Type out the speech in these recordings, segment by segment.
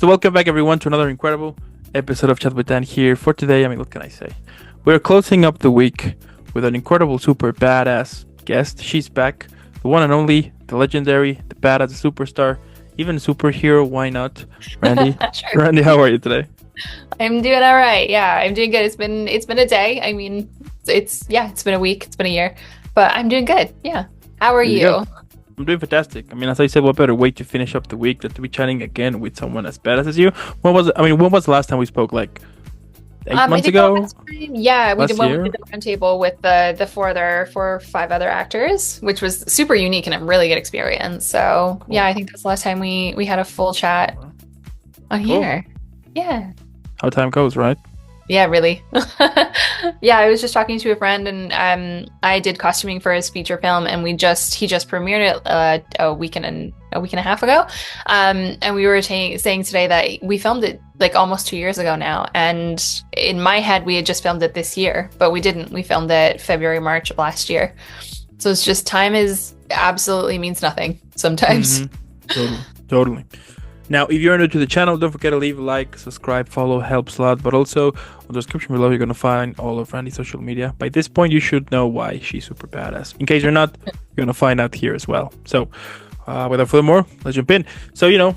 So welcome back everyone to another incredible episode of Chat with Dan here. For today, what can I say? We're closing up the week with an incredible, super badass guest. She's back, the one and only, the legendary, the badass, the superstar, even superhero. Why not, Randy? Sure. Randy, how are you today? I'm doing all right. Yeah, I'm doing good. It's been a day. I mean, it's been a week, it's been a year, but I'm doing good. Yeah. How are There you you? go. I'm doing fantastic. As I said, what better way to finish up the week than to be chatting again with someone as badass as you? When was the last time we spoke? Like eight I months think the ago? last time, yeah, we did Last when we year? did the roundtable with the four or five other actors, which was super unique and a really good experience. So Cool. yeah, I think that's the last time we had a full chat on Cool. here. Yeah. How time goes, right? Yeah, really. Yeah, I was just talking to a friend, and I did costuming for his feature film, and he just premiered it a week and a half ago. And we were saying today that we filmed it like almost 2 years ago now, and in my head we had just filmed it this year, but we didn't. We filmed it February, March of last year. So it's just time is absolutely means nothing sometimes. Totally. Totally. Now, if you're new to the channel, don't forget to leave a like, subscribe, follow, helps a lot. But also, on the description below, you're going to find all of Randy's social media. By this point, you should know why she's super badass. In case you're not, you're going to find out here as well. So, without further more, let's jump in. So, you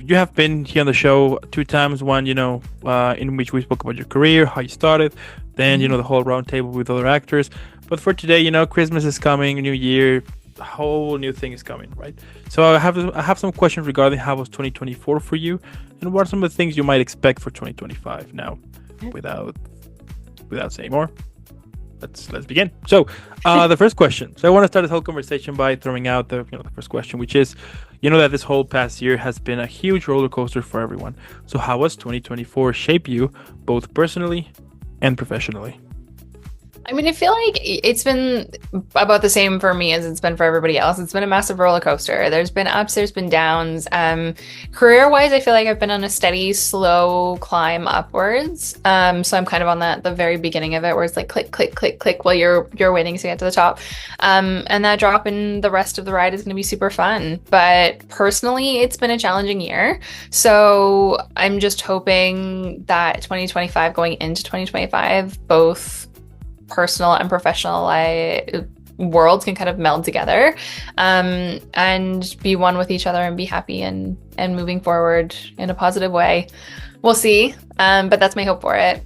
have been here on the show 2 times. One, in which we spoke about your career, how you started. Then, the whole round table with other actors. But for today, Christmas is coming, New Year, a whole new thing is coming, right? So I have some questions regarding how was 2024 for you, and what are some of the things you might expect for 2025. Now, without saying more, let's begin. So, the first question. So I want to start this whole conversation by throwing out the first question, which is, that this whole past year has been a huge roller coaster for everyone. So how has 2024 shaped you, both personally and professionally? I mean, I feel like it's been about the same for me as it's been for everybody else. It's been a massive roller coaster. There's been ups, there's been downs. Career-wise, I feel like I've been on a steady, slow climb upwards. So I'm kind of on the very beginning of it, where it's like click, click, click, click while you're waiting to get to the top. And that drop in the rest of the ride is going to be super fun. But personally, it's been a challenging year. So I'm just hoping that 2025 going into 2025, both personal and professional worlds can kind of meld together, and be one with each other and be happy and moving forward in a positive way. We'll see, but that's my hope for it.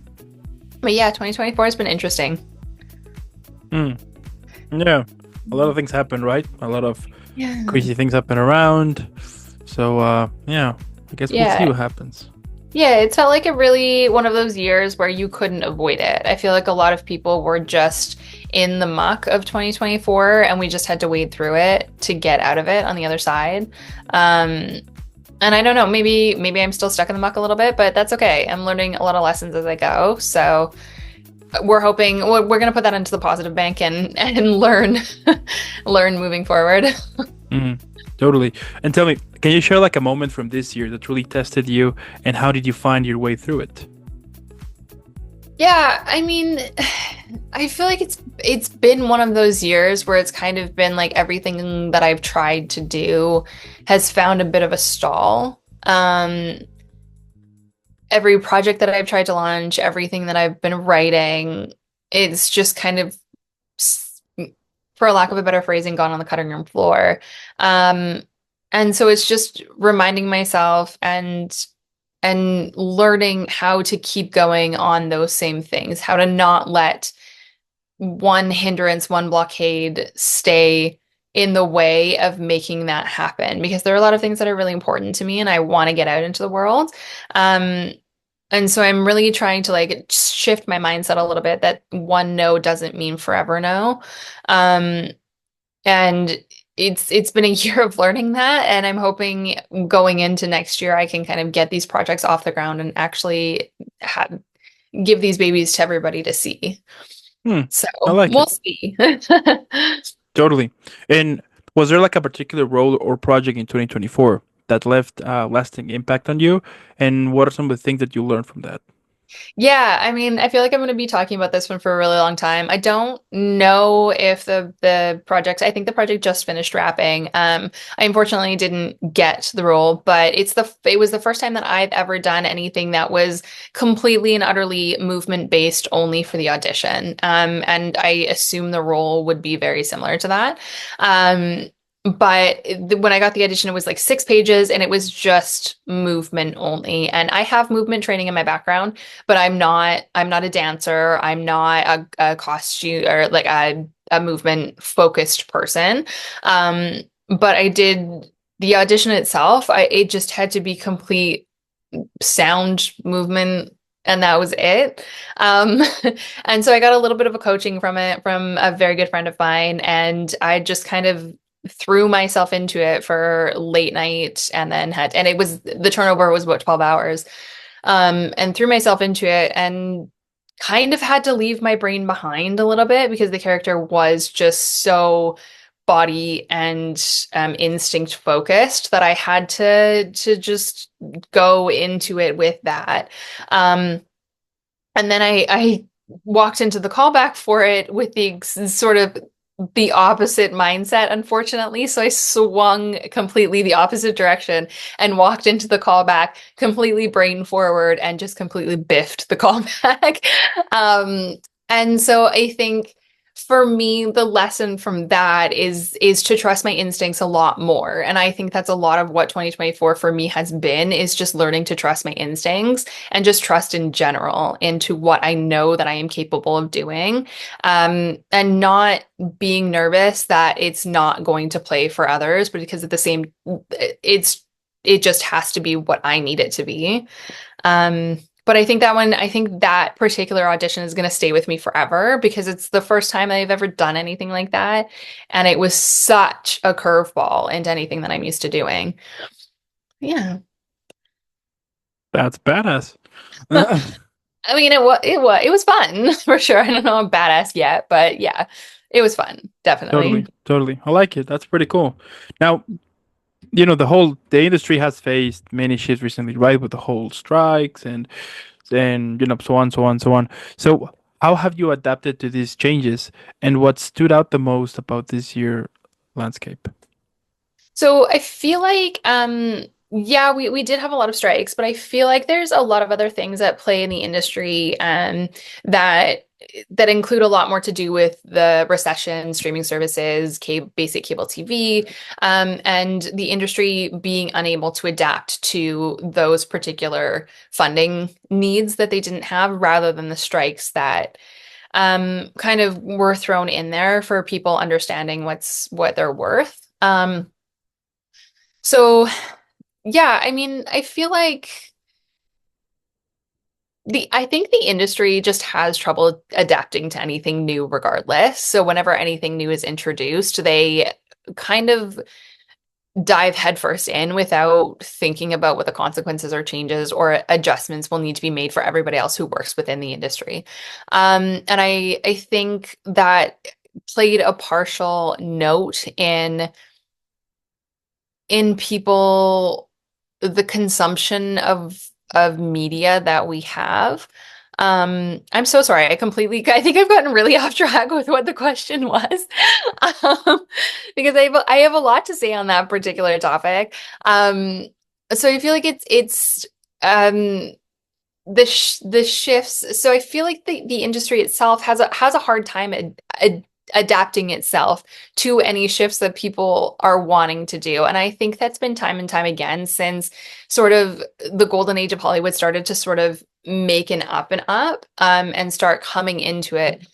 But yeah, 2024 has been interesting. Yeah, a lot of things happen, right? A lot of Yeah. crazy things happen around. So I guess we'll see what happens. Yeah, it felt like one of those years where you couldn't avoid it. I feel like a lot of people were just in the muck of 2024, and we just had to wade through it to get out of it on the other side. And I don't know, maybe I'm still stuck in the muck a little bit, but that's okay. I'm learning a lot of lessons as I go. So we're hoping we're going to put that into the positive bank and learn moving forward. Totally. And tell me, can you share like a moment from this year that really tested you, and how did you find your way through it? Yeah, I mean, I feel like it's been one of those years where it's kind of been like everything that I've tried to do has found a bit of a stall. Every project that I've tried to launch, everything that I've been writing, it's just kind of, for lack of a better phrasing, gone on the cutting room floor. And so it's just reminding myself and learning how to keep going on those same things, how to not let one hindrance, one blockade stay in the way of making that happen, because there are a lot of things that are really important to me and I want to get out into the world. And so I'm really trying to like shift my mindset a little bit, that one no doesn't mean forever no. And it's been a year of learning that, and I'm hoping going into next year I can kind of get these projects off the ground and actually give these babies to everybody to see. So I like we'll it. see. Totally. And was there like a particular role or project in 2024 that left lasting impact on you? And what are some of the things that you learned from that? Yeah, I mean, I feel like I'm going to be talking about this one for a really long time. I don't know if the project, I think the project just finished wrapping. I unfortunately didn't get the role, but it was the first time that I've ever done anything that was completely and utterly movement based only for the audition. And I assume the role would be very similar to that. Um, but when I got the audition, it was like 6 pages and it was just movement only. And I have movement training in my background, but I'm not a dancer. I'm not a costume or like a movement focused person. But I did the audition itself. It just had to be complete sound movement. And that was it. Um, and so I got a little bit of a coaching from it from a very good friend of mine. And I just kind of threw myself into it for late night and then and it was, the turnover was about 12 hours, and threw myself into it and kind of had to leave my brain behind a little bit because the character was just so body and instinct focused that I had to just go into it with that. Um, and then I walked into the callback for it with the sort of the opposite mindset, unfortunately. So I swung completely the opposite direction and walked into the callback completely brain forward and just completely biffed the callback. Um, and so I think for me, the lesson from that is to trust my instincts a lot more. And I think that's a lot of what 2024 for me has been, is just learning to trust my instincts and just trust in general into what I know that I am capable of doing. And not being nervous that it's not going to play for others, but because at the same, it just has to be what I need it to be. But I think that particular audition is going to stay with me forever because it's the first time I've ever done anything like that. And it was such a curveball into anything that I'm used to doing. Yeah. That's badass. I mean, it was fun for sure. I don't know I'm badass yet, but yeah, it was fun, Totally, definitely. totally. I like it. That's pretty cool. Now, the industry has faced many shifts recently, right? With the whole strikes and so on, so on, so on. So how have you adapted to these changes, and what stood out the most about this year landscape? So I feel like, yeah, we did have a lot of strikes, but I feel like there's a lot of other things at play in the industry, that that include a lot more to do with the recession, streaming services, basic cable TV, and the industry being unable to adapt to those particular funding needs that they didn't have, rather than the strikes that kind of were thrown in there for people understanding what they're worth. So yeah, I mean, I feel like I think the industry just has trouble adapting to anything new regardless. So whenever anything new is introduced, they kind of dive headfirst in without thinking about what the consequences or changes or adjustments will need to be made for everybody else who works within the industry. And I think that played a partial note in people, the consumption of media that we have. I'm so sorry. I think I've gotten really off track with what the question was. Um, because I have a lot to say on that particular topic. So I feel like it's um the shifts. So I feel like the industry itself has a hard time adapting itself to any shifts that people are wanting to do. And I think that's been time and time again since sort of the golden age of Hollywood started to sort of make an up and up, and start coming into it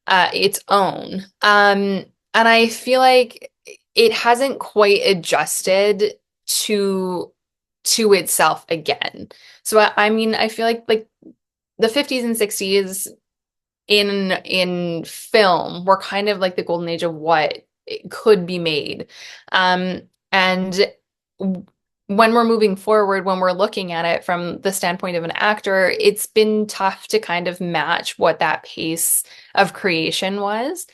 its own. And I feel like it hasn't quite adjusted to itself again. So I mean, I feel like the 50s and 60s in film were kind of like the golden age of what it could be made. And when we're moving forward, when we're looking at it from the standpoint of an actor, it's been tough to kind of match what that pace of creation was.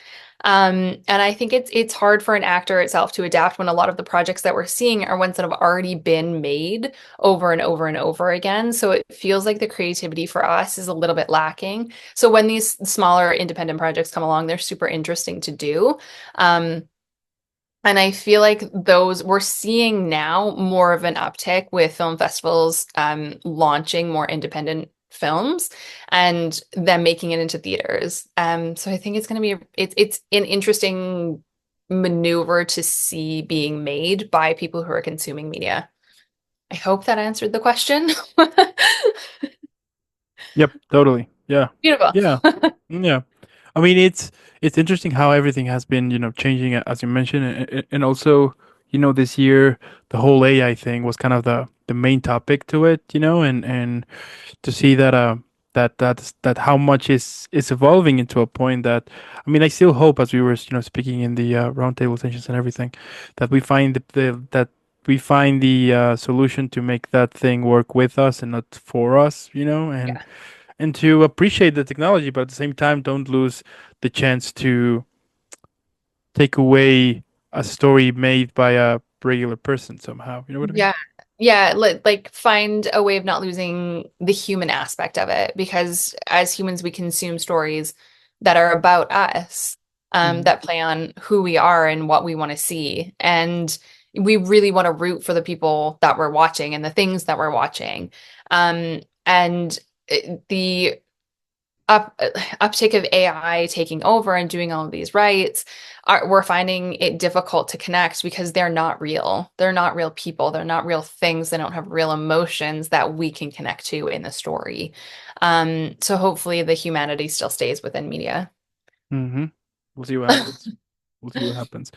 And I think it's hard for an actor itself to adapt when a lot of the projects that we're seeing are ones that have already been made over and over and over again. So it feels like the creativity for us is a little bit lacking. So when these smaller independent projects come along, they're super interesting to do. Um, and I feel like those we're seeing now more of an uptick with film festivals launching more independent films and them making it into theaters. So I think it's going to be it's an interesting maneuver to see being made by people who are consuming media. I hope that answered the question. Yep, totally. Yeah. Beautiful. Yeah. Yeah. I mean, it's interesting how everything has been, changing as you mentioned, and also, this year the whole AI thing was kind of the main topic to it, and to see that that how much is evolving into a point that, I mean, I still hope, as we were, speaking in the roundtable sessions and everything, that we find the solution to make that thing work with us and not for us, Yeah. and to appreciate the technology, but at the same time, don't lose the chance to take away a story made by a regular person somehow. You know what I mean? Yeah. Yeah, like find a way of not losing the human aspect of it because as humans we consume stories that are about us, Hmm. that play on who we are and what we want to see. And we really want to root for the people that we're watching and the things that we're watching. And the uptick of AI taking over and doing all of these rights, we're finding it difficult to connect because they're not real. They're not real people. They're not real things. They don't have real emotions that we can connect to in the story. So hopefully the humanity still stays within media. Hmm. We'll see what happens. We'll see what happens.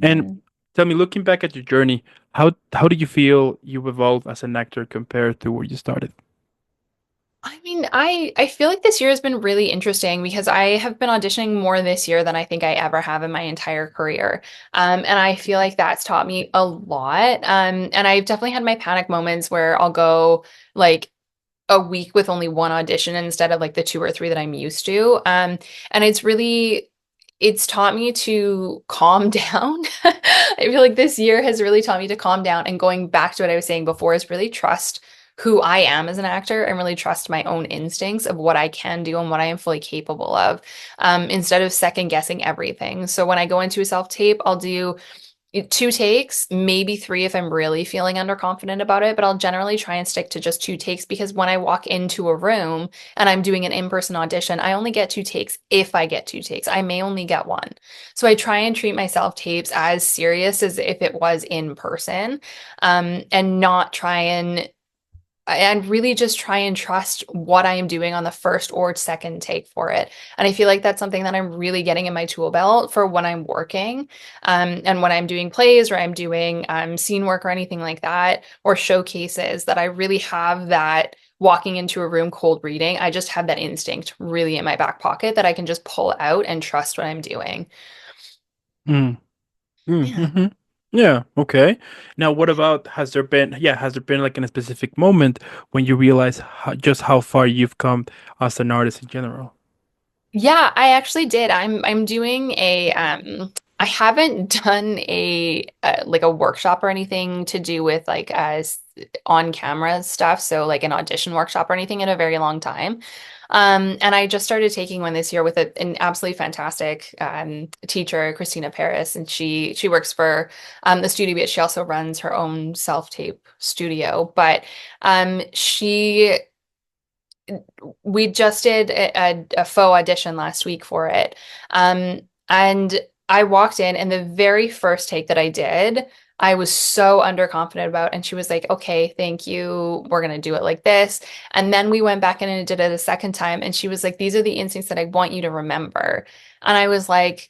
And Yeah. tell me, looking back at your journey, how did you feel you've evolved as an actor compared to where you started? I mean, I feel like this year has been really interesting because I have been auditioning more this year than I think I ever have in my entire career. And I feel like that's taught me a lot. And I've definitely had my panic moments where I'll go like a week with only one audition instead of like the two or three that I'm used to. And it's taught me to calm down. I feel like this year has really taught me to calm down and going back to what I was saying before is really trust who I am as an actor and really trust my own instincts of what I can do and what I am fully capable of, instead of second guessing everything. So when I go into a self tape, I'll do two takes, maybe three if I'm really feeling underconfident about it, but I'll generally try and stick to just two takes because when I walk into a room and I'm doing an in-person audition, I only get two takes if I get two takes. I may only get one. So I try and treat my self tapes as serious as if it was in person, and not try and really just try and trust what I am doing on the first or second take for it. And I feel like that's something that I'm really getting in my tool belt for when I'm working, and when I'm doing plays or I'm doing scene work or anything like that, or showcases, that I really have that walking into a room cold reading. I just have that instinct really in my back pocket that I can just pull out and trust what I'm doing. Mm. Yeah. Mm-hmm. Yeah, okay. Now, what about, has there been like in a specific moment when you realize just how far you've come as an artist in general? Yeah, I actually did. I'm doing a I haven't done a like a workshop or anything to do with like on camera stuff, so like an audition workshop or anything in a very long time. And I just started taking one this year with an absolutely fantastic teacher, Christina Paris, and she works for the studio, but she also runs her own self-tape studio. But she we just did a faux audition last week for it. And I walked in, and the very first take that I did, I was so underconfident about. And she was like, okay, thank you. We're going to do it like this. And then we went back in and did it a second time. And she was like, these are the instincts that I want you to remember. And I was like,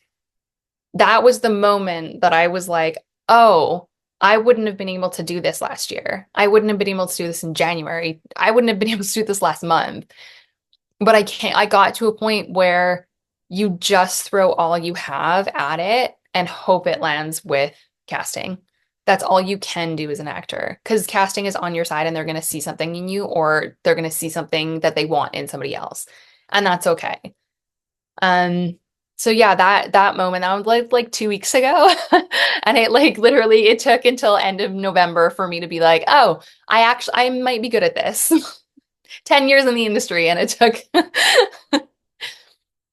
that was the moment that I was like, oh, I wouldn't have been able to do this last year. I wouldn't have been able to do this in January. I wouldn't have been able to do this last month. But I got to a point where you just throw all you have at it and hope it lands with casting. That's all you can do as an actor because casting is on your side and they're going to see something in you or they're going to see something that they want in somebody else. And that's okay. Um, So yeah, that moment, that was like 2 weeks ago. And it like literally it took until end of November for me to be like, oh, I might be good at this. 10 years in the industry and it took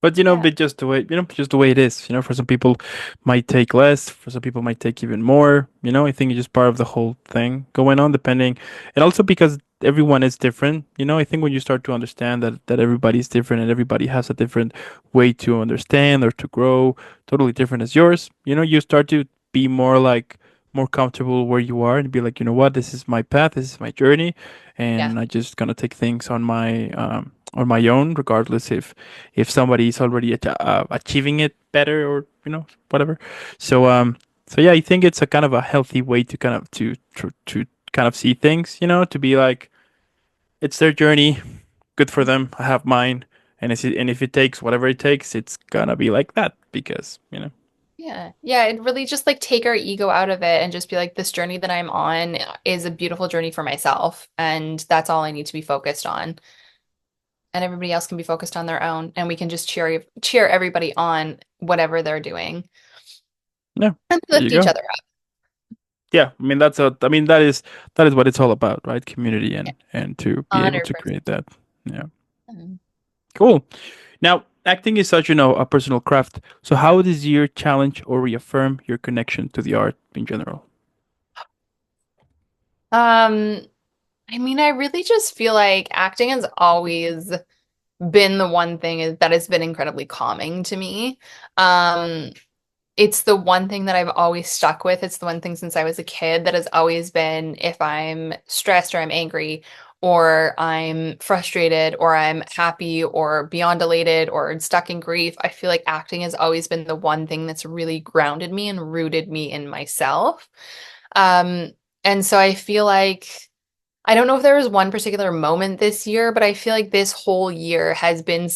But yeah. but just the way, just the way it is. For some people might take less, for some people might take even more. I think it's just part of the whole thing going on, depending, and also because everyone is different. I think when you start to understand that everybody's different and everybody has a different way to understand or to grow, totally different as yours. You start to be more comfortable where you are and be like, you know what, this is my path, this is my journey, Yeah. and I just gonna take things on my own, regardless if somebody is already achieving it better or whatever. So yeah, I think it's a kind of a healthy way to kind of to kind of see things, to be like it's their journey, good for them. I have mine, and if it takes whatever it takes, it's gonna be like that because. Yeah. Yeah. It really just like take our ego out of it and just be like, this journey that I'm on is a beautiful journey for myself. And that's all I need to be focused on. And everybody else can be focused on their own. And we can just cheer everybody on whatever they're doing Yeah, and there you lift each go. other up. Yeah, I mean that is what it's all about, right? Community Yeah. and to be able to 100%. create that. Yeah. Cool. Now, acting is such, a personal craft. So how does year challenge or reaffirm your connection to the art in general? Um, I mean, I really just feel like acting has always been the one thing that has been incredibly calming to me. Um, it's the one thing that I've always stuck with. It's the one thing since I was a kid that has always been if I'm stressed or I'm angry or I'm frustrated or I'm happy or beyond elated or stuck in grief, I feel like acting has always been the one thing that's really grounded me and rooted me in myself. Um, and so I feel like I don't know if there was one particular moment this year, but I feel like this whole year has been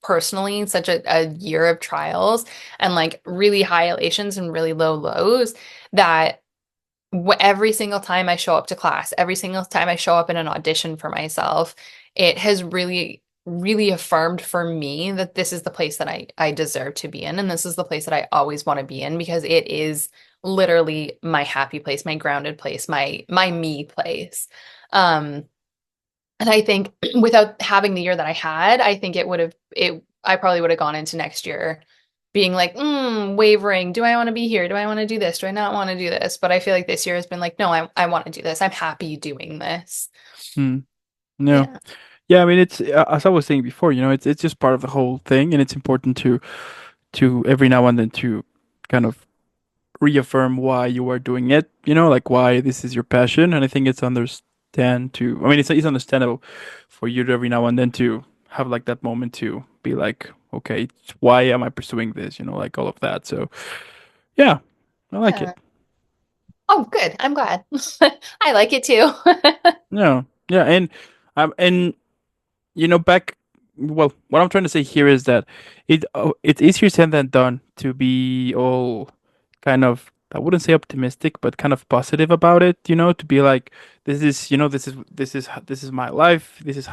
personally, such a year of trials and like really high elations and really low lows that every single time I show up to class, every single time I show up in an audition for myself, it has really, really affirmed for me that this is the place that I deserve to be in. And this is the place that I always want to be in because it is literally my happy place, my grounded place, my me place. Um, and I think without having the year that I had, I think I probably would have gone into next year being like, wavering. Do I want to be here? Do I want to do this? Do I not want to do this? But I feel like this year has been like, no, I want to do this. I'm happy doing this. Hmm. No. Yeah. Yeah, I mean it's as I was saying before, it's just part of the whole thing, and it's important to every now and then to kind of reaffirm why you are doing it, like why this is your passion. And I think it's understandable for you to every now and then to have like that moment to be like, okay, why am I pursuing this? Like all of that. So yeah, I like Yeah. it. Oh, good. I'm glad. I like it too. Yeah, yeah, and back. Well, what I'm trying to say here is that it's easier said than done to be all kind of, I wouldn't say optimistic, but kind of positive about it. To be like, this is my life. This is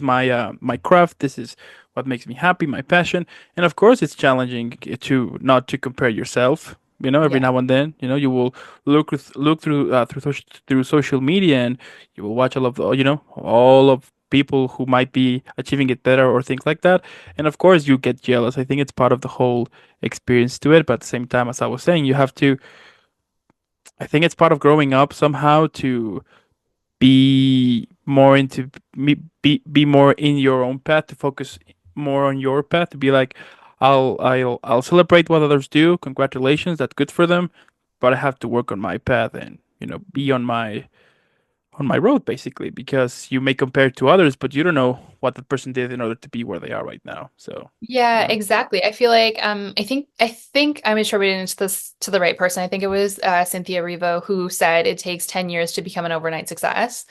my craft. This is what makes me happy, my passion. And of course, it's challenging to not to compare yourself. Every Yeah. now and then, you will look through social media, and you will watch all of people who might be achieving it better or things like that. And of course, you get jealous. I think it's part of the whole experience to it. But at the same time, as I was saying, I think it's part of growing up somehow to be more into be more in your own path, to focus more on your path, to be like, I'll celebrate what others do. Congratulations, that's good for them. But I have to work on my path and, be on my road basically, because you may compare to others, but you don't know what the person did in order to be where they are right now. So, you Yeah, know, exactly. I feel like I think I'm attributing this to the right person. I think it was Cynthia Revo who said it takes 10 years to become an overnight success.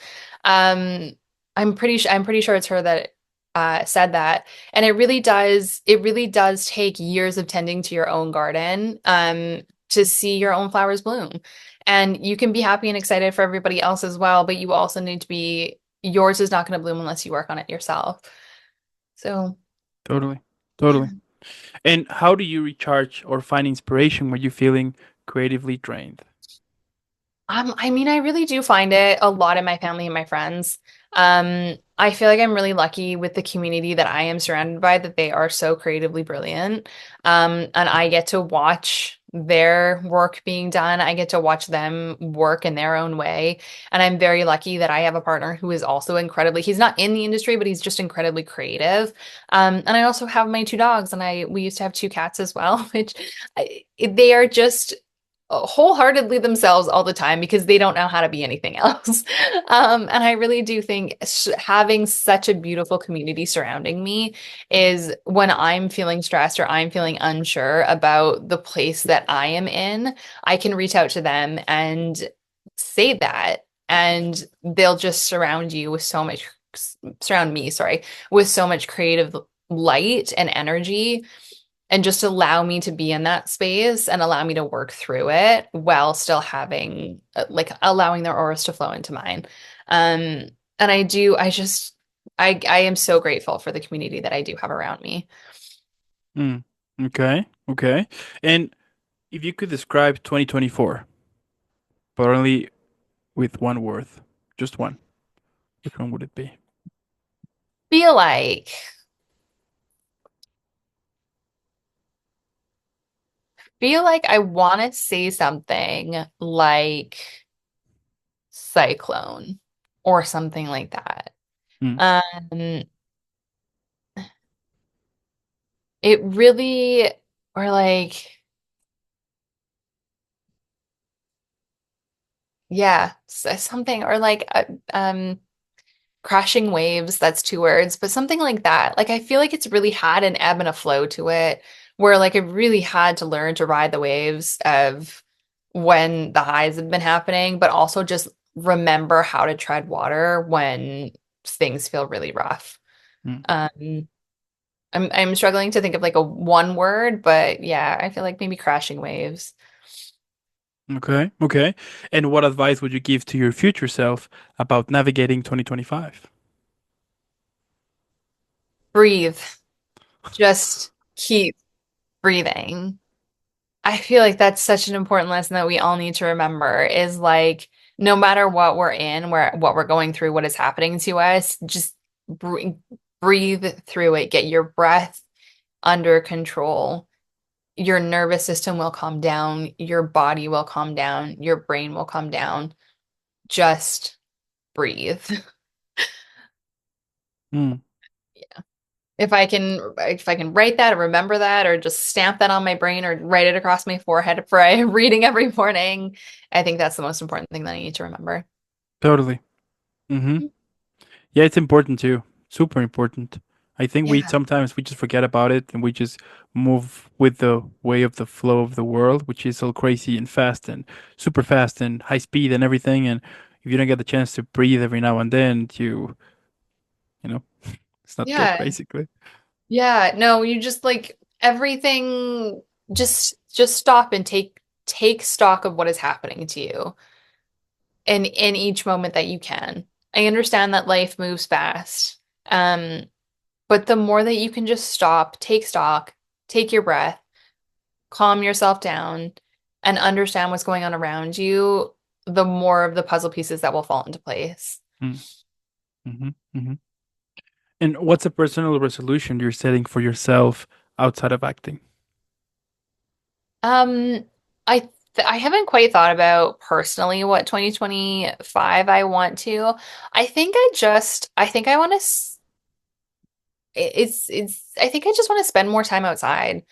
Um, I'm pretty sure it's her that said that. And it really does take years of tending to your own garden to see your own flowers bloom. And you can be happy and excited for everybody else as well, but you also need to be yours is not going to bloom unless you work on it yourself. So totally, yeah. totally. And how do you recharge or find inspiration when you're feeling creatively drained? I mean, I really do find it a lot in my family and my friends. I feel like I'm really lucky with the community that I am surrounded by, that they are so creatively brilliant. And I get to watch their work being done. I get to watch them work in their own way. And I'm very lucky that I have a partner who is also he's not in the industry, but he's just incredibly creative. And I also have my two dogs, and we used to have two cats as well, which they are just wholeheartedly themselves all the time because they don't know how to be anything else. And I really do think having such a beautiful community surrounding me is, when I'm feeling stressed or I'm feeling unsure about the place that I am in, I can reach out to them and say that, and they'll just surround me, sorry, with so much creative light and energy, and just allow me to be in that space and allow me to work through it while still having like allowing their auras to flow into mine. Um, and I am so grateful for the community that I do have around me. Mm. Okay, okay. And if you could describe 2024, but only with one word, just one, which one would it be? Feel like feel like I want to say something like cyclone or something like that. Mm. Um, it really, or like, yeah, something, or like, crashing waves, that's two words, but something like that. Like, I feel like it's really had an ebb and a flow to it, where like I really had to learn to ride the waves of when the highs have been happening, but also just remember how to tread water when things feel really rough. Mm. Um, I'm struggling to think of like a one word, but yeah, I feel like maybe crashing waves. Okay, okay. And what advice would you give to your future self about navigating 2025? Breathe. Just keep breathing. I feel like that's such an important lesson that we all need to remember, is like, no matter what we're in, what we're going through, what is happening to us, just br breathe through it. Get your breath under control. Your nervous system will calm down, your body will calm down, your brain will calm down. Just breathe. Mm. If I can write that or remember that or just stamp that on my brain or write it across my forehead for reading every morning, I think that's the most important thing that I need to remember. Totally. Mm-hmm. Yeah, it's important too. Super important. I think we Yeah. sometimes we just forget about it and we just move with the way of the flow of the world, which is all crazy and fast and super fast and high speed and everything. And if you don't get the chance to breathe every now and then, you know, it's not good, Yeah. basically. Yeah. No, you just like everything, just stop and take stock of what is happening to you and in each moment that you can. I understand that life moves fast. Um, but the more that you can just stop, take stock, take your breath, calm yourself down, and understand what's going on around you, the more of the puzzle pieces that will fall into place. Mm. Mm-hmm. Mm-hmm. And what's a personal resolution you're setting for yourself outside of acting? Um, I haven't quite thought about personally what 2025 I want to. I think I want to I think I just want to spend more time outside.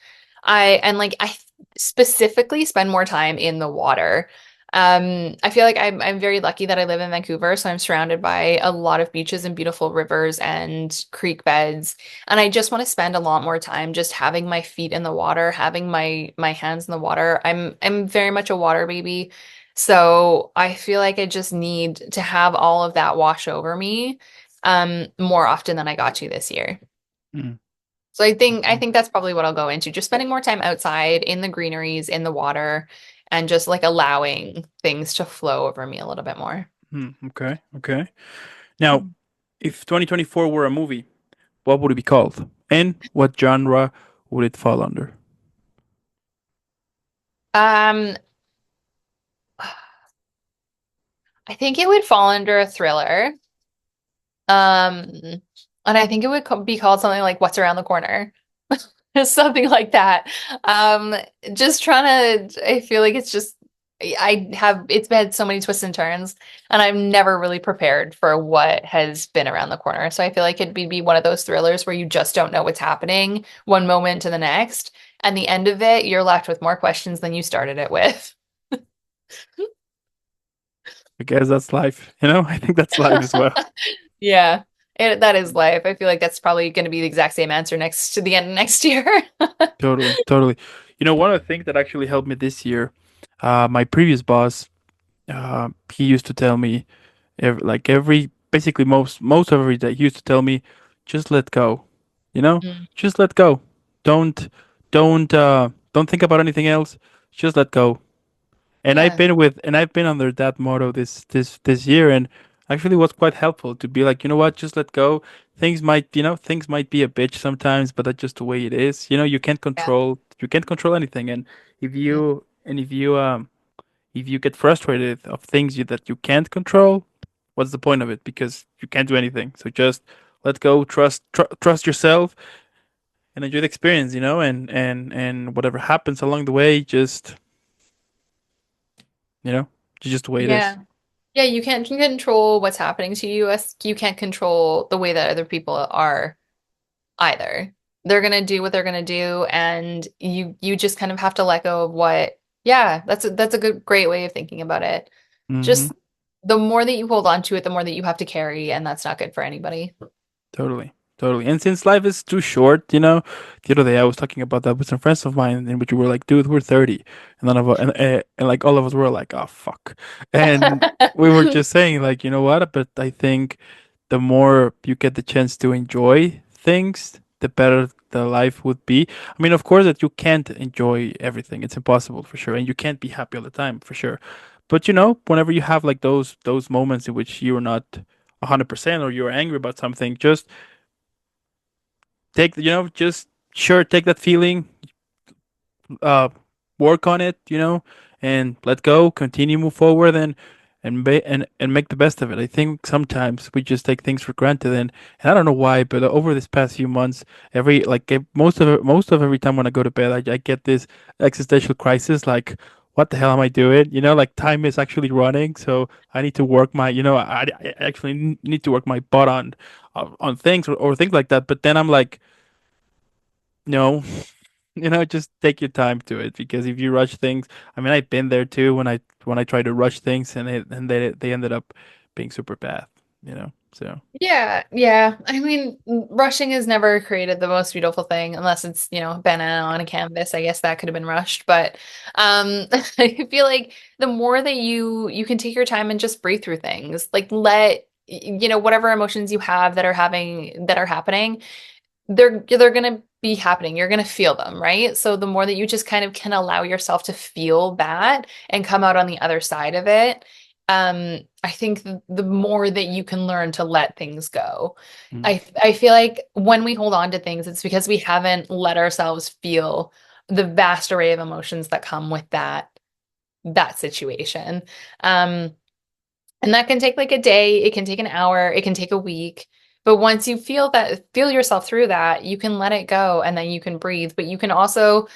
I specifically spend more time in the water. I feel like I'm very lucky that I live in Vancouver, so I'm surrounded by a lot of beaches and beautiful rivers and creek beds. And I just want to spend a lot more time just having my feet in the water, having my hands in the water. I'm very much a water baby. So I feel like I just need to have all of that wash over me more often than I got to this year. Mm. So I Okay. think that's probably what I'll go into, just spending more time outside in the greeneries, in the water, and just like allowing things to flow over me a little bit more. Mm. Okay. Okay. Now, if 2024 were a movie, what would it be called? And what genre would it fall under? Um, I think it would fall under a thriller. Um, and I think it would be called something like What's Around the Corner. Something like that. Um, just trying to, I feel like it's just, it's had so many twists and turns, and I'm never really prepared for what has been around the corner. So I feel like it'd be one of those thrillers where you just don't know what's happening one moment to the next. And the end of it, you're left with more questions than you started it with. I guess that's life, you know? I think that's life as well. Yeah, that is life. I feel like that's probably going to be the exact same answer next to the end of next year. Totally, totally. You know, one of the things that actually helped me this year, my previous boss, he used to tell me, basically most of every day, he used to tell me, just let go, you know, Mm. just let go. Don't, don't think about anything else. Just let go. Yeah, And I've been under that motto this year, and actually was quite helpful to be like, you know what, just let go. Things might be a bitch sometimes, but that's just the way it is. You know, yeah. you can't control anything, and Mm. if you get frustrated of that you can't control, what's the point of it? Because you can't do anything. So just let go, trust yourself, and enjoy the experience. You know, and whatever happens along the way, just you know, just the way it is. Yeah. Yeah, you can't control what's happening to you. You can't control the way that other people are either. They're gonna do what they're gonna do, and you just kind of have to let go of what. Yeah, that's a great way of thinking about it. Mm-hmm. Just the more that you hold on to it, the more that you have to carry, and that's not good for anybody. Totally. Totally. And since life is too short, you know, the other day I was talking about that with some friends of mine, in which we were like, dude, we're 30. And none of us, and like all of us were like, oh, fuck. And we were just saying, like, you know what? But I think the more you get the chance to enjoy things, the better the life would be. I mean, of course, that you can't enjoy everything. It's impossible for sure. And you can't be happy all the time for sure. But, you know, whenever you have like those moments in which you're not 100% or you're angry about something, just just sure, take that feeling, uh work on it, you know, and let go, continue, move forward, and make the best of it. I think sometimes we just take things for granted, and I don't know why, but over this past few months, most of every time when I go to bed, I get this existential crisis, like, what the hell am I doing? You know, like, time is actually running, so I need to work I actually need to work my butt on things, or things like that. But then I'm like, no, just take your time to it, because if you rush things, I mean, I've been there too, when I try to rush things, they ended up being super bad, you know. So Yeah, yeah. I mean, rushing has never created the most beautiful thing unless it's, a banana on a canvas. I guess that could have been rushed, but I feel like the more that you can take your time and just breathe through things, like whatever emotions you have that are happening, they're gonna be happening. You're gonna feel them, right? So the more that you just kind of can allow yourself to feel that and come out on the other side of it, I think the more that you can learn to let things go. mm, I feel like when we hold on to things, it's because we haven't let ourselves feel the vast array of emotions that come with that situation. Um, and that can take like a day, it can take an hour, it can take a week. But once you feel yourself through that, you can let it go and then you can breathe. But you can also,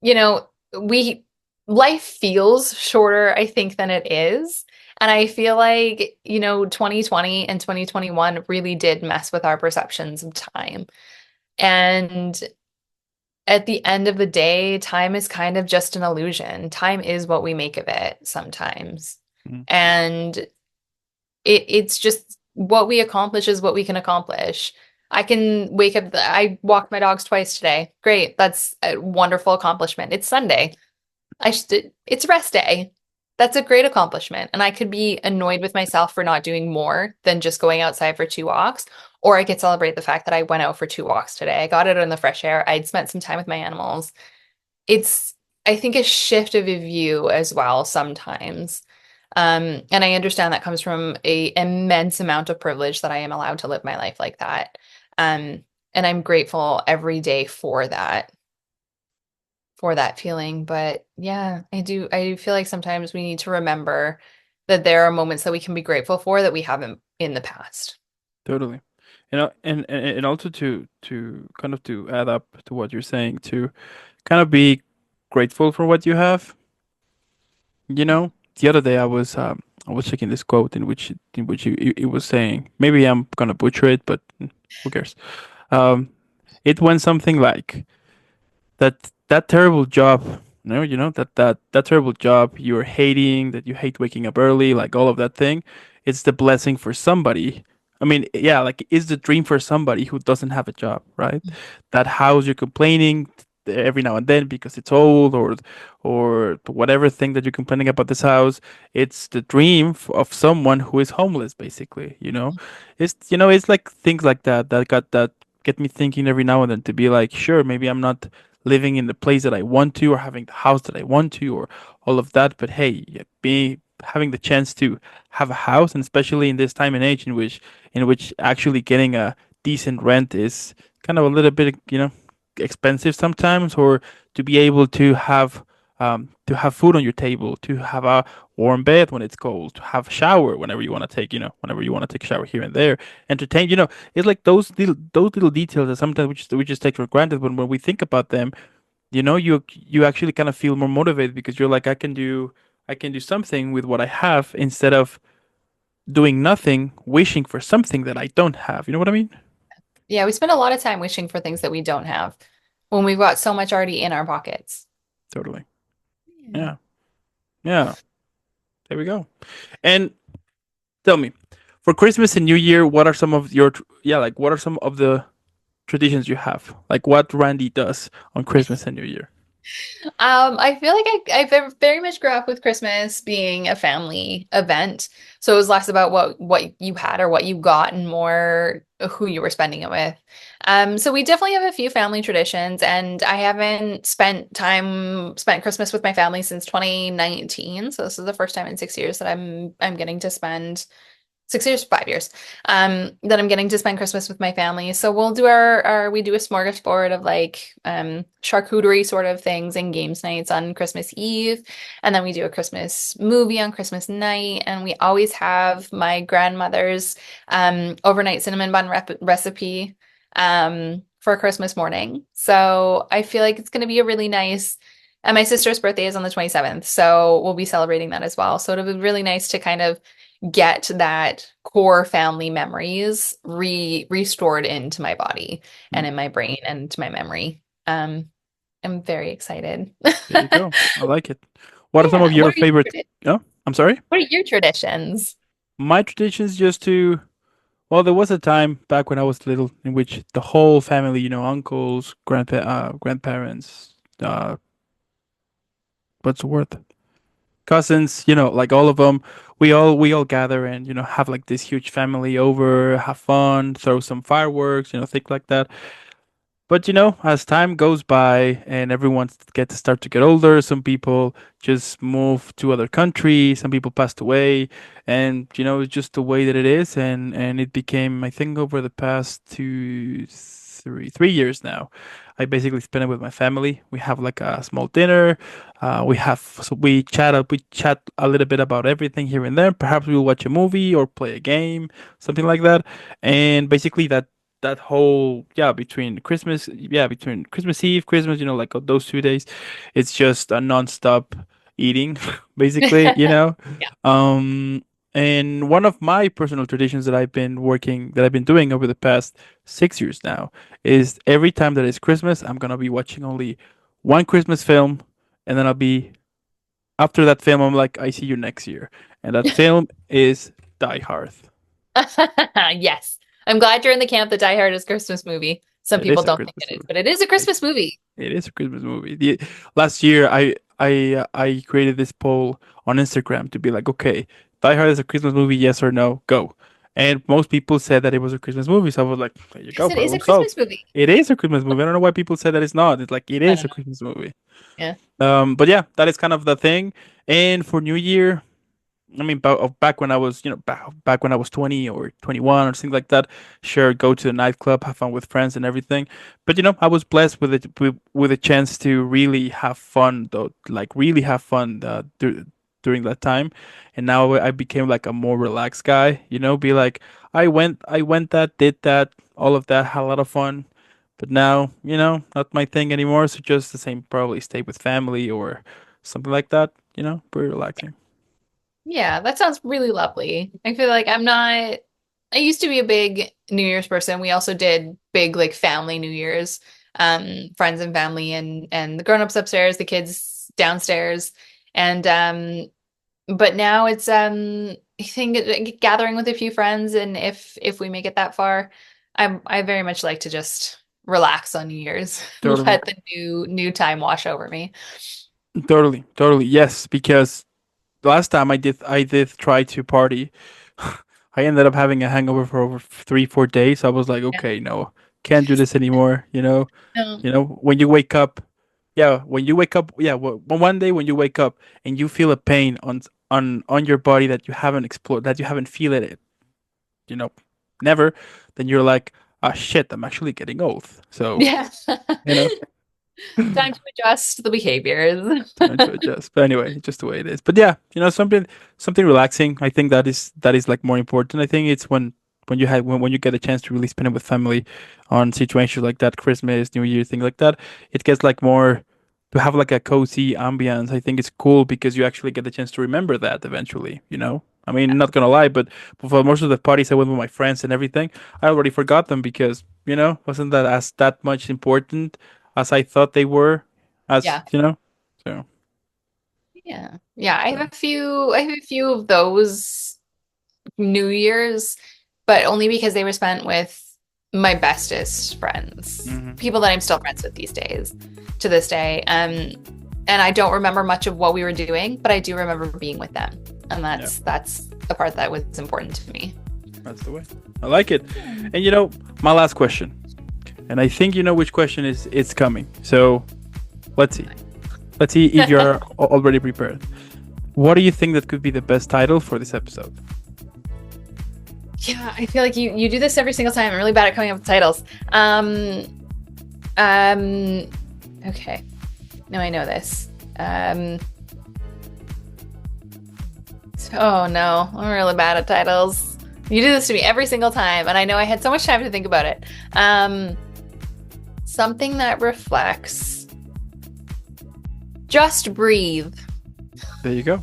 you know, we life feels shorter, I think, than it is. And I feel like, 2020 and 2021 really did mess with our perceptions of time. And at the end of the day, time is kind of just an illusion. Time is what we make of it sometimes. mm, And it's just what we accomplish is what we can accomplish. I can wake up, I walked my dogs twice today. Great. That's a wonderful accomplishment. It's Sunday. It's rest day. That's a great accomplishment. And I could be annoyed with myself for not doing more than just going outside for 2 walks. Or I could celebrate the fact that I went out for 2 walks today. I got it in the fresh air. I'd spent some time with my animals. It's, I think, a shift of a view as well sometimes. And I understand that comes from a immense amount of privilege that I am allowed to live my life like that. And I'm grateful every day for that. for that feeling. But yeah, I feel like sometimes we need to remember that there are moments that we can be grateful for that we haven't in the past. Totally. And also to kind of to add up to what you're saying, to kind of be grateful for what you have. You know, the other day I was checking this quote in which it was saying, maybe I'm gonna butcher it, but who cares? Um, it went something like that terrible job, that terrible job you're hating, that you hate waking up early, like all of that thing. It's the blessing for somebody. I mean, yeah, like it's the dream for somebody who doesn't have a job, right? That house you're complaining every now and then because it's old, or whatever thing that you're complaining about this house, it's the dream of someone who is homeless, basically, it's like things like that get me thinking every now and then, to be like, sure, maybe I'm not living in the place that I want to, or having the house that I want to, or all of that. But hey, yeah, be having the chance to have a house, and especially in this time and age in which actually getting a decent rent is kind of a little bit, expensive sometimes, or to be able to have food on your table, to have a warm bed when it's cold, to have a shower whenever you want to take, whenever you want to take a shower here and there, entertain, it's like those little details that sometimes we just take for granted. But when we think about them, you actually kind of feel more motivated, because you're like, I can do something with what I have, instead of doing nothing, wishing for something that I don't have. You know what I mean? Yeah, we spend a lot of time wishing for things that we don't have when we've got so much already in our pockets. Totally. Yeah. Yeah. Yeah. There we go. And tell me, for Christmas and New Year, what are some of like what are some of the traditions you have? Like what Randy does on Christmas and New Year? I feel like very much grew up with Christmas being a family event. So it was less about what you had or what you got and more who you were spending it with. So we definitely have a few family traditions, and I haven't spent Christmas with my family since 2019. So this is the first time in 6 years that I'm getting to spend 6 years, 5 years, that I'm getting to spend Christmas with my family. So we'll do we do a smorgasbord of like charcuterie sort of things and games nights on Christmas Eve. And then we do a Christmas movie on Christmas night. And we always have my grandmother's overnight cinnamon bun recipe for Christmas morning. So I feel like it's going to be a really nice. And my sister's birthday is on the 27th, so we'll be celebrating that as well. So it'll be really nice to kind of get that core family memories restored into my body and Mm, in my brain and to my memory. I'm very excited. there you go. I like it. What are some of Yeah. your favorite? Oh, I'm sorry. What are your traditions? My traditions, just to, well, there was a time back when I was little in which the whole family, uncles, grandparents, what's the word? Cousins, like all of them, we all gather and have like this huge family over, have fun, throw some fireworks, things like that. But as time goes by and everyone gets start to get older, some people just move to other countries, some people passed away, and it's just the way that it is. And it became, I think, over the past 3 years now, I basically spend it with my family. We have like a small dinner. We chat a little bit about everything here and there. Perhaps we'll watch a movie or play a game, something like that. And basically that whole, between Christmas Eve, Christmas, like those 2 days, it's just a non-stop eating, basically. Yeah. um and one of my personal traditions that I've been doing over the past 6 years now, is every time that it's Christmas, I'm gonna be watching only one Christmas film, and then I'll be after that film, I'm like, I see you next year, and that film is Die Hard. Yes. I'm glad you're in the camp that Die Hard is a Christmas movie. Some It people is a don't think Christmas it is, movie. but it is a Christmas movie. It is a Christmas movie. Last year, I created this poll on Instagram to be like, okay, Die Hard is a Christmas movie, yes or no, go. And most people said that it was a Christmas movie, so I was like, there you Yes, go, it is a problem solved. Christmas movie. It is a Christmas movie. I don't know why people said that it's not. It's like it I is don't a know. Christmas movie. Yeah. But yeah, that is kind of the thing. And for New Year, I mean, back when I was, back when I was 20 or 21 or something like that. Sure, go to the nightclub, have fun with friends and everything. But I was blessed with with a chance to really have fun, though, like really have fun during that time. And now I became like a more relaxed guy. Be like, I went that, did that, all of that, had a lot of fun. But now, not my thing anymore. So just the same, probably stay with family or something like that. Pretty relaxing. Yeah, that sounds really lovely. I feel like I used to be a big New Year's person. We also did big like family New Year's, friends and family and the grown-ups upstairs, the kids downstairs. And but now it's I think gathering with a few friends, and if we make it that far, I very much like to just relax on New Year's, Totally. let the new time wash over me. Totally, totally. Yes, because last time I did try to party. I ended up having a hangover for over 3, 4 days. I was like, Yeah. okay, no, can't do this anymore. No. When you wake up, yeah, when you wake up, yeah, one day when you wake up and you feel a pain on your body that you haven't explored, that you haven't feel it, you know, never, then you're like, ah, shit, I'm actually getting old. So, Yeah. you know. Time to adjust the behaviors. Time to adjust. But anyway, just the way it is. But yeah, something relaxing. I think that is like more important. I think it's when you get a chance to really spend it with family on situations like that, Christmas, New Year, things like that. It gets like more to have like a cozy ambience. I think it's cool because you actually get the chance to remember that eventually. I mean, not gonna lie, but for most of the parties I went with my friends and everything, I already forgot them because wasn't that as that much important as I thought they were, as Yeah. so Yeah. Yeah. so I have a few of those New Year's, but only because they were spent with my bestest friends, hmm people that I'm still friends with these days, to this day. And I don't remember much of what we were doing, but I do remember being with them. And yeah, that's the part that was important to me. that's the way. I like it. And my last question, and I think you know which question is it's coming. So let's see. Let's see if you're already prepared. What do you think that could be the best title for this episode? Yeah, I feel like you do this every single time. I'm really bad at coming up with titles. Um, okay. No, I know this. Oh no, I'm really bad at titles. You do this to me every single time, and I know I had so much time to think about it. Something that reflects. Just breathe. There you go.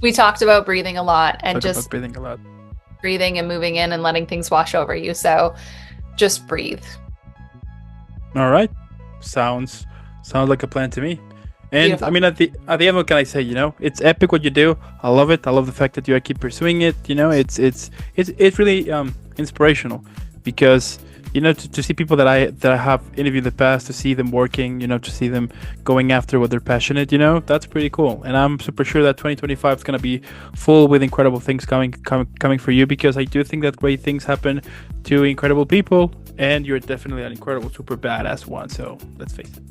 We talked about breathing a lot, and Talk about just breathing a lot. breathing and moving in and letting things wash over you. So, just breathe. All right. Sounds like a plan to me. And I Beautiful. mean, at the end, what can I say? It's epic what you do. I love it. I love the fact that you keep pursuing it. It's really inspirational because to see people that I have interviewed in the past, to see them working, to see them going after what they're passionate, that's pretty cool. And I'm super sure that 2025 is gonna be full with incredible things coming for you, because I do think that great things happen to incredible people, and you're definitely an incredible, super badass one. So let's face it.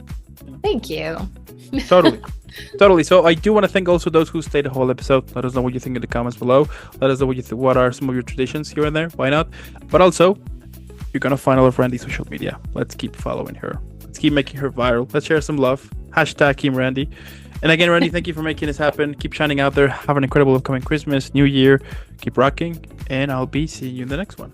Thank you. Totally. Totally. So I do want to thank also those who stayed the whole episode. Let us know what you think in the comments below. Let us know what are some of your traditions here and there. Why not? But also, you're gonna find all of Randy's social media. Let's keep following her. Let's keep making her viral. Let's share some love. Hashtag Team Randy. And again, Randy, thank you for making this happen. Keep shining out there. Have an incredible upcoming Christmas, New Year. Keep rocking. And I'll be seeing you in the next one.